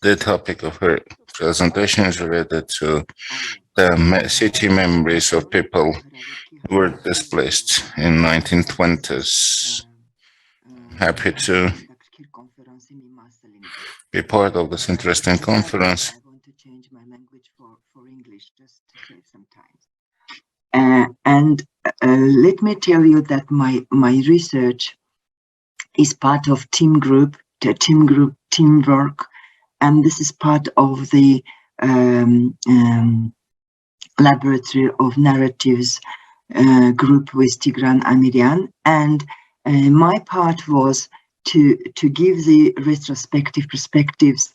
The topic of her presentation is related to the city memories of people who were displaced in 1920s. Happy to be part of this interesting conference. I want to change my language for English just to save some time. Let me tell you that my research is part of teamwork, and this is part of the Laboratory of Narratives group with Tigran Amirian, and my part was to give the retrospective perspectives.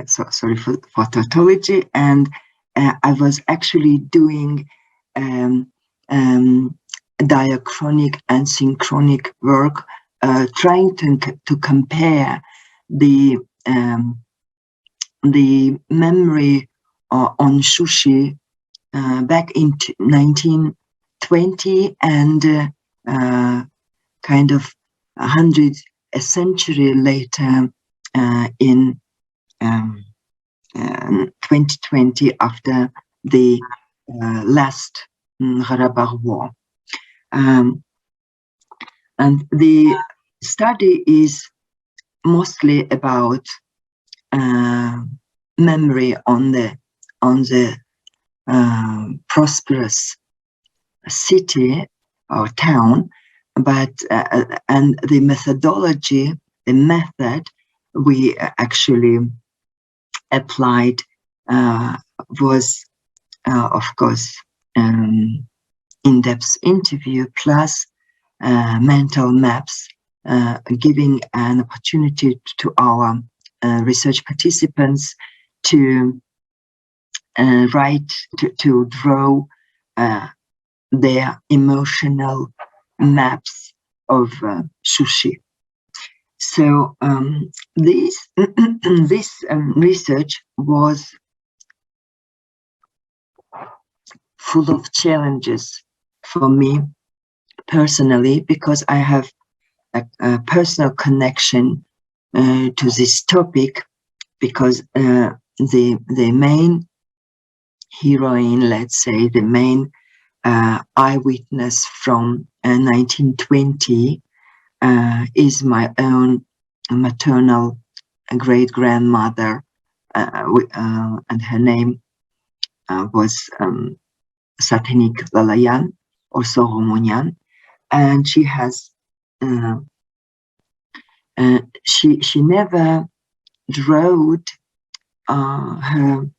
Sorry for tautology, and I was actually doing diachronic and synchronic work, trying to compare the memory on Shushi back in 1920 and kind of a century later in 2020 after the last Karabakh war. And the study is mostly about memory on the prosperous city or town, but and the methodology, the method we actually applied was of course in-depth interview plus mental maps, giving an opportunity to our research participants to write, to draw their emotional maps of Shushi. So this research was full of challenges for me personally, because I have a personal connection to this topic, because the main heroine, let's say, the main eyewitness from 1920 is my own maternal great-grandmother, and her name was Satanik Lalayan or Soromonyan, and she has she never wrote her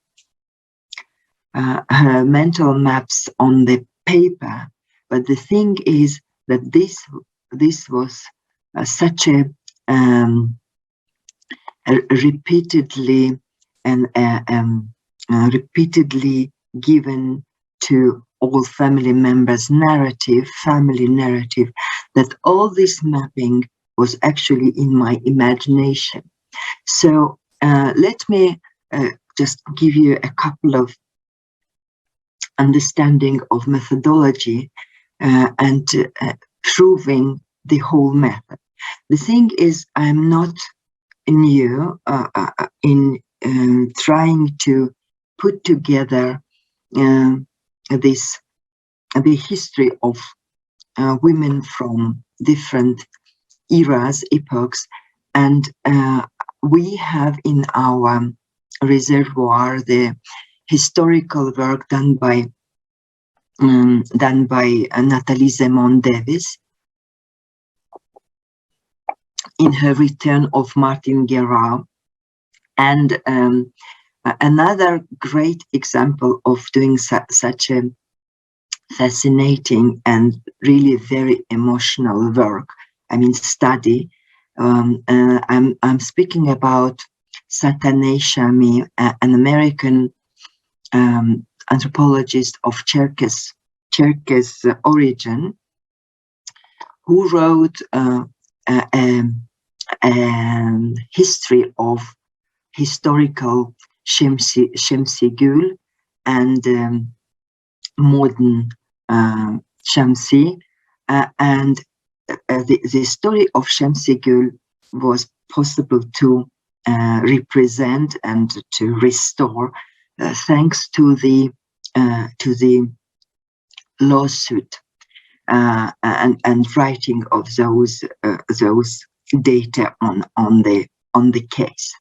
mental maps on the paper, but the thing is that this was such a repeatedly given to all family members family narrative, that all this mapping was actually in my imagination. So let me just give you a couple of understanding of methodology and proving the whole method. The thing is, I'm not new in trying to put together the history of women from different eras, epochs, and we have in our reservoir the historical work done by Nathalie Zemon Davis in her Return of Martin Guerrard, and another great example of doing such a fascinating and really very emotional work, I mean study. I'm speaking about Satane Shami, an American anthropologist of Cherkess origin, who wrote a history of historical Shamsi Gul and modern Shamsi, and the story of Shamsi Gul was possible to represent and to restore, thanks to the lawsuit and writing of those data on the case.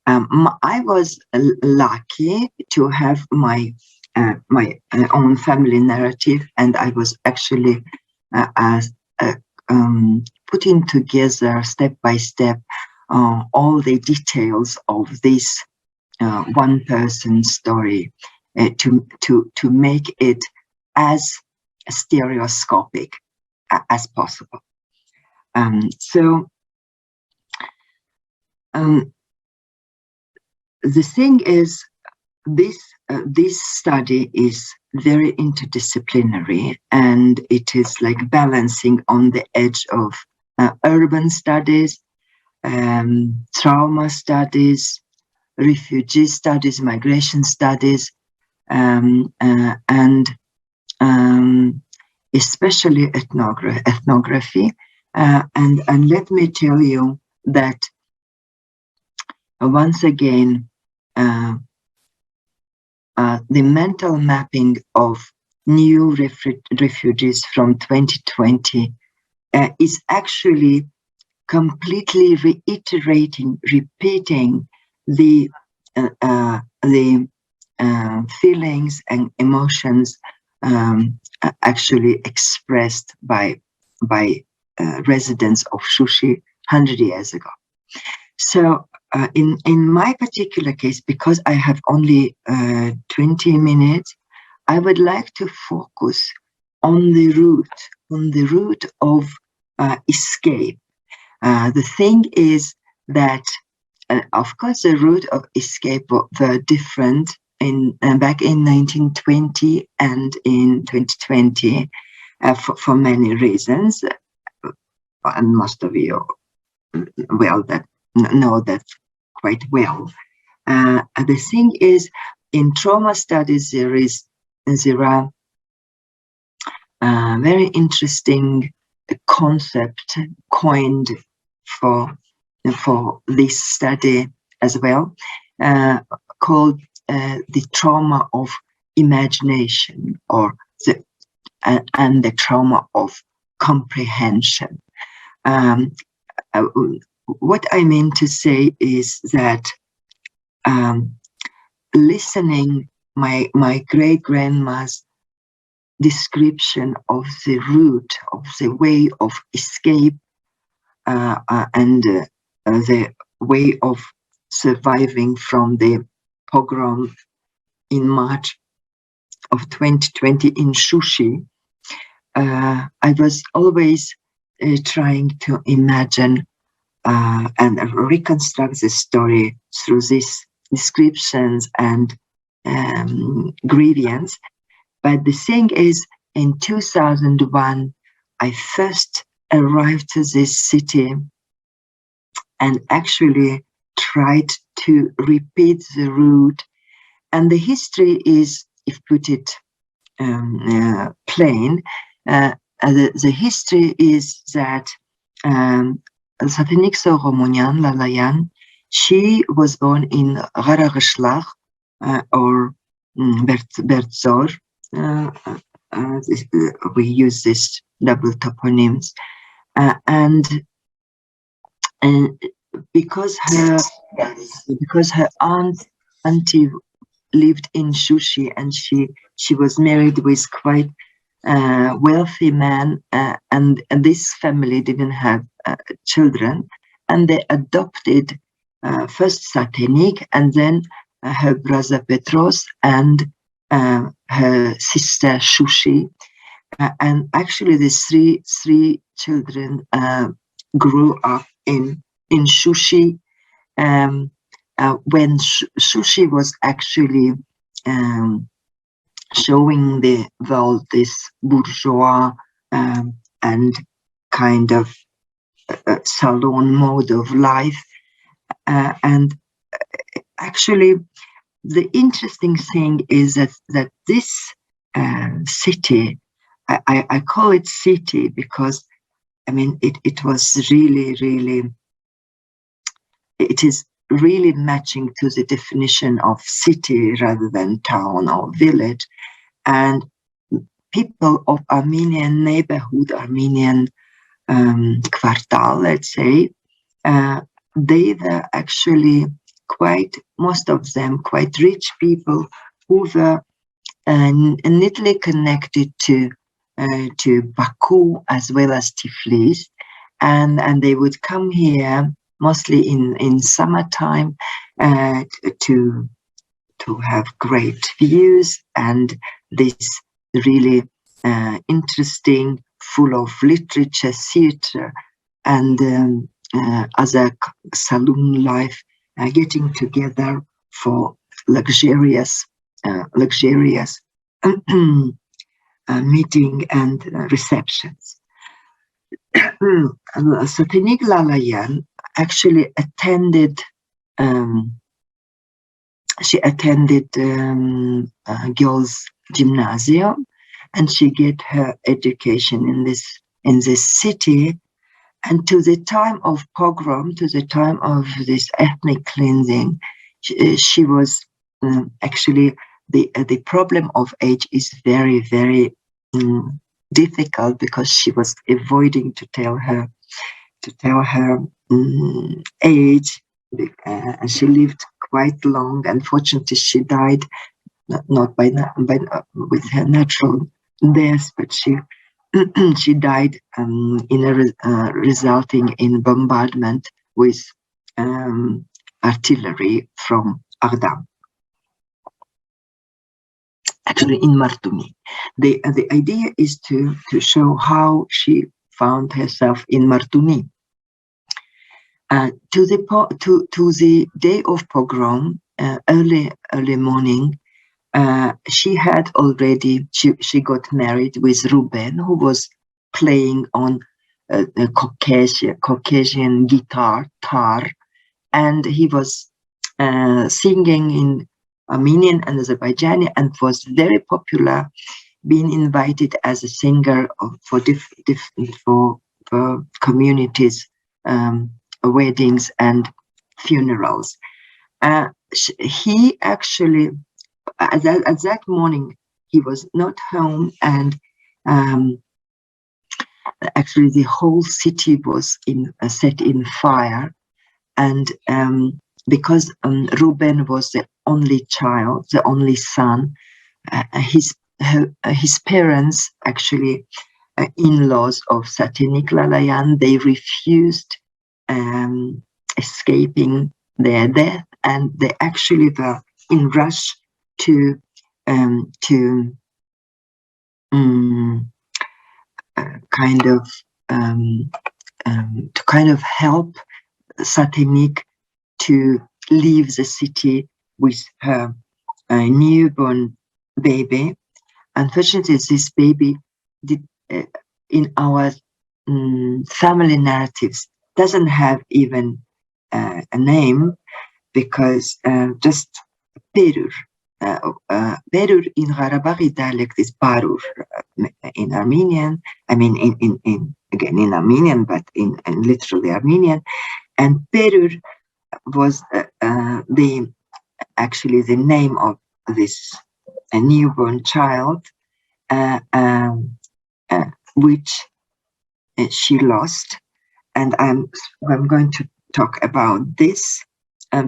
I was lucky to have my own family narrative, and I was actually putting together step by step all the details of this one person story to make it as stereoscopic as possible. So the thing is, this study is very interdisciplinary, and it is like balancing on the edge of urban studies, trauma studies, refugee studies, migration studies, and especially ethnography. And let me tell you that once again, the mental mapping of new refugees from 2020 is actually completely repeating the feelings and emotions actually expressed by residents of Shushi 100 years ago. So in my particular case, because I have only 20 minutes, I would like to focus on the route of escape. The thing is that, of course, the route of escape were different back in 1920 and in 2020 for many reasons, and most of you know that quite well. The thing is, in trauma studies, there are very interesting concept coined for this study as well, called the trauma of imagination, or and the trauma of comprehension. What I mean to say is that listening my great grandma's description of the route, of the way of escape, and the way of surviving from the pogrom in March of 2020 in Shushi, I was always trying to imagine and reconstruct the story through these descriptions and gradients. But the thing is, in 2001, I first arrived to this city and actually tried to repeat the route. And the history is, if put it plain, the history is that Satanikso Romunian Lalayan, she was born in Gharaghishlach or Bertzor. We use this double toponyms, and because her auntie lived in Shushi, and she was married with quite wealthy man, and this family didn't have children, and they adopted first Satanik, and then her brother Petros and her sister Shushi, and actually the three children grew up in Shushi when Shushi was actually showing the world this bourgeois and kind of salon mode of life, and actually the interesting thing is that this city, I call it city because I mean it was really, it is really matching to the definition of city rather than town or village. And people of Armenian neighborhood, Armenian kvartal, let's say, they were actually most of them, quite rich people who were neatly connected to Baku as well as Tiflis, and they would come here mostly in summertime to have great views and this really interesting, full of literature, theater, and other saloon life, getting together for luxurious meeting and receptions. Satinik Lalayan actually attended. She attended girls' gymnasium, and she get her education in this city. And to the time of pogrom, to the time of this ethnic cleansing, she was actually the problem of age is very, very difficult, because she was avoiding to tell her age, and she lived quite long. Unfortunately, she died not with her natural death, but she died resulting in bombardment with artillery from Ardahan. Actually, in Martuni, the idea is to show how she found herself in Martuni. To the day of pogrom, early morning, she had already she got married with Ruben, who was playing on a Caucasian guitar, tar, and he was singing in Armenian and Azerbaijani, and was very popular, being invited as a singer for communities, weddings and funerals. He actually, at that morning, he was not home, and actually the whole city was set in fire. And because Ruben was the only child, the only son, his parents, actually in-laws of Satinik Lalayan, they refused escaping their death, and they actually were in rush to kind of help Satinik to leave the city with her newborn baby. Unfortunately, this baby in our family narratives doesn't have even a name, because just Perur. Perur in Qarabaghi dialect is Barur in Armenian. I mean, again in Armenian, but in literally Armenian. And Perur was actually the name of this newborn child, which she lost. And I'm going to talk about this,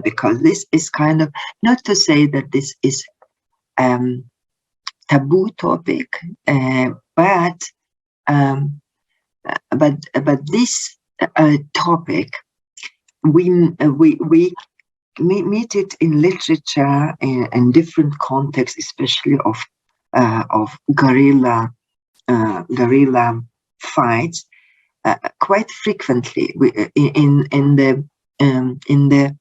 because this is kind of, not to say that this is taboo topic, but this topic, we meet it in literature in different contexts, especially of guerrilla fights, quite frequently. In the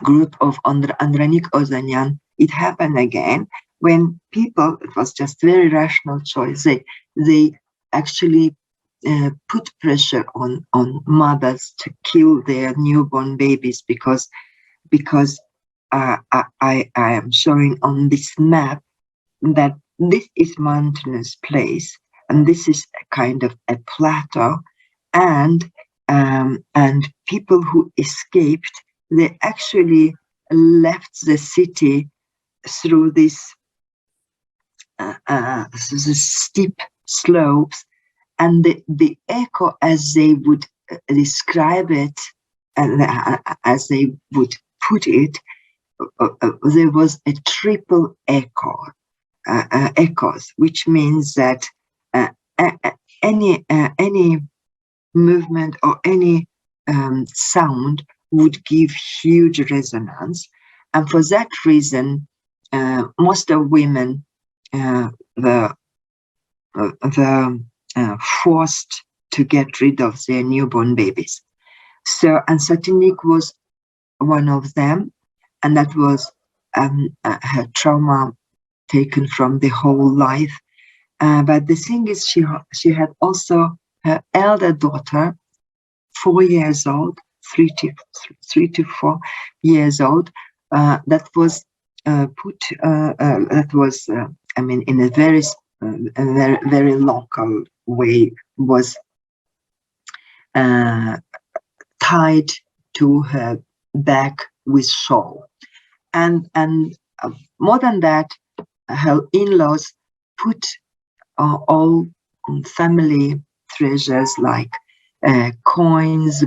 group of Andranik Ozanyan, it happened again when people, it was just very rational choice, they actually put pressure on mothers to kill their newborn babies, because I am showing on this map that this is mountainous place, and this is a kind of a plateau, and people who escaped they actually left the city through this steep slopes, and the echo, as they would describe it, as they would put it, there was a triple echoes, which means that any movement or any sound would give huge resonance, and for that reason, most of women were forced to get rid of their newborn babies. So, and Satinik was one of them, and that was her trauma taken from the whole life. But the thing is, she had also her elder daughter, 4 years old, 3 to 4 years old, that was I mean, in a very very local way, was tied to her back with shawl, and more than that, her in-laws put all family treasures like coins,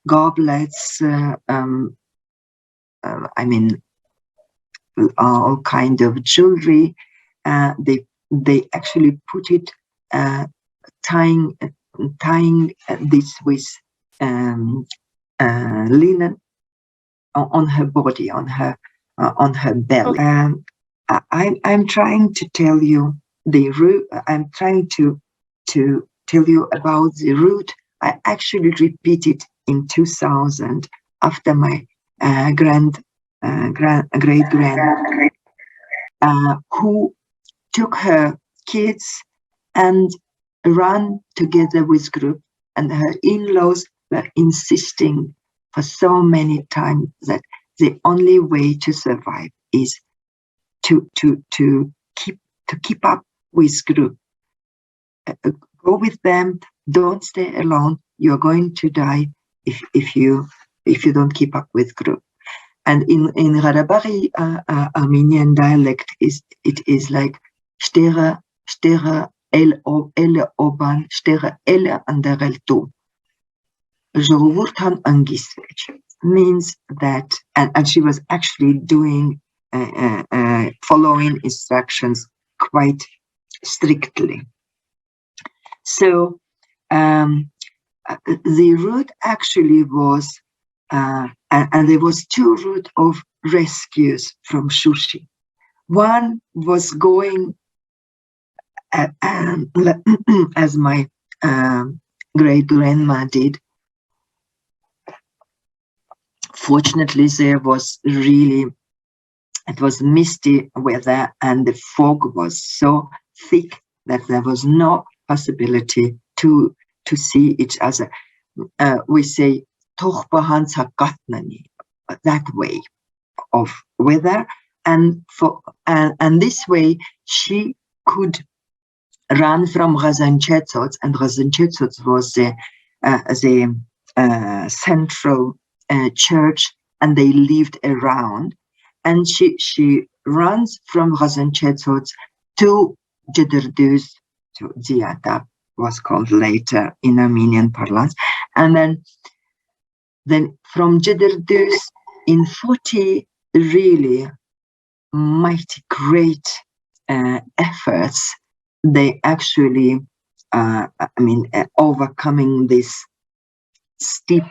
goblets, I mean, all kind of jewelry. They actually put it, tying this with linen on her body, on her belly. I'm trying to tell you the root. I'm trying to tell you about the route. I actually repeated in 2000 after my great grand, who took her kids and ran together with group, and her in-laws were insisting for so many times that the only way to survive is to keep up with group. Go with them. Don't stay alone. You're going to die if you don't keep up with group. And in Radabari Armenian dialect, it is like stere el oban, stere ele anderel tu. Ժողովուրդան անգիսվեջ means that, and she was actually doing following instructions quite strictly. So the route actually was, and there was two routes of rescues from Shushi. One was going as my great grandma did. Fortunately, there was really, it was misty weather, and the fog was so thick that there was no possibility to see each other. We say that way of weather, and this way she could run from Razanchetsot, and Razanchetsot was the central church, and they lived around, and she runs from Razanchetsot to Jederdus, to Ziata, was called later in Armenian parlance, and then from Jederdus in 40 really mighty great efforts, they actually overcoming this steep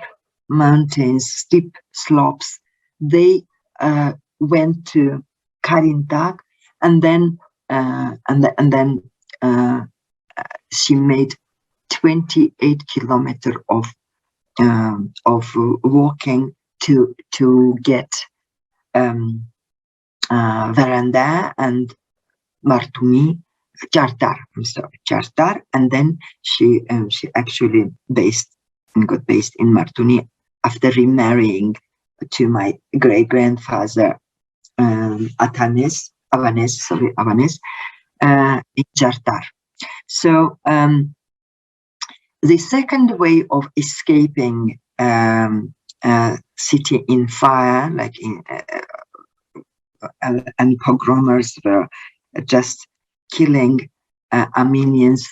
mountains, steep slopes, they went to Karintak, and then she made 28 kilometers of walking to get Veranda and Martuni, Chartar, and then she actually got based in Martuni after remarrying to my great grandfather Avanes in Chartar. So the second way of escaping city in fire, like in and pogromers were just killing Armenians,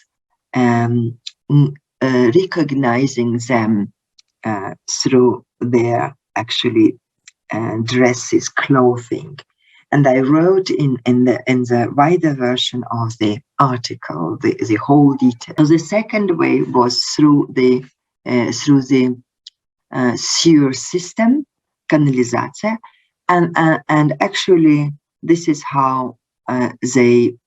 recognizing them through their actually dresses, clothing. And I wrote in the wider version of the article the whole detail. So the second way was through the sewer system, canalization, and actually this is how they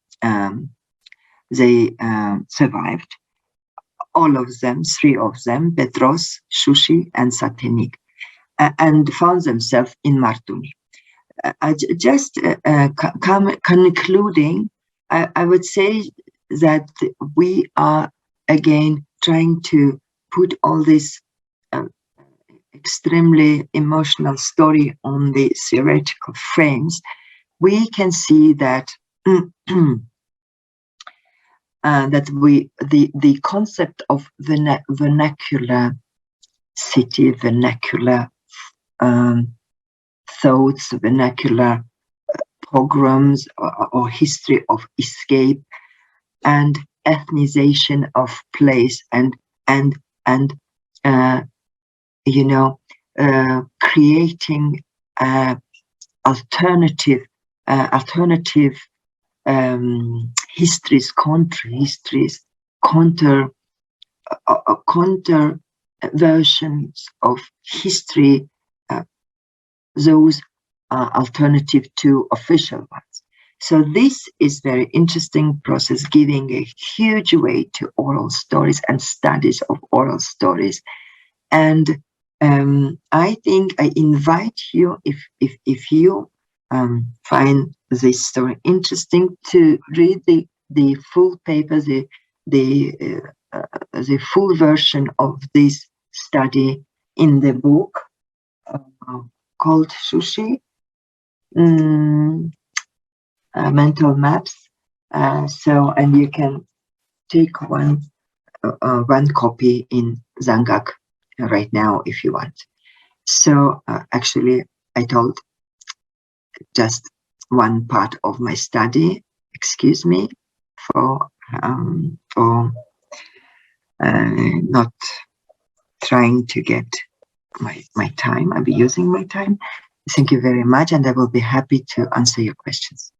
survived. All of them, three of them, Petros, Shushi, and Satenik, and found themselves in Martuni. Just concluding, I would say that we are again trying to put all this extremely emotional story on the theoretical frames. We can see that that the concept of vernacular city, vernacular thoughts, vernacular pogroms, or history of escape and ethnization of place, and creating alternative histories, counter histories, counter versions of history, those are alternative to official ones. So this is very interesting process, giving a huge weight to oral stories and studies of oral stories. And I think I invite you, if you find this story interesting, to read the full paper, the full version of this study in the book called Shushi, Mental Maps. And you can take one copy in Zangak right now if you want. So actually, I told just one part of my study. Excuse me for not trying to get my time. I'll be using my time. Thank you very much, and I will be happy to answer your questions.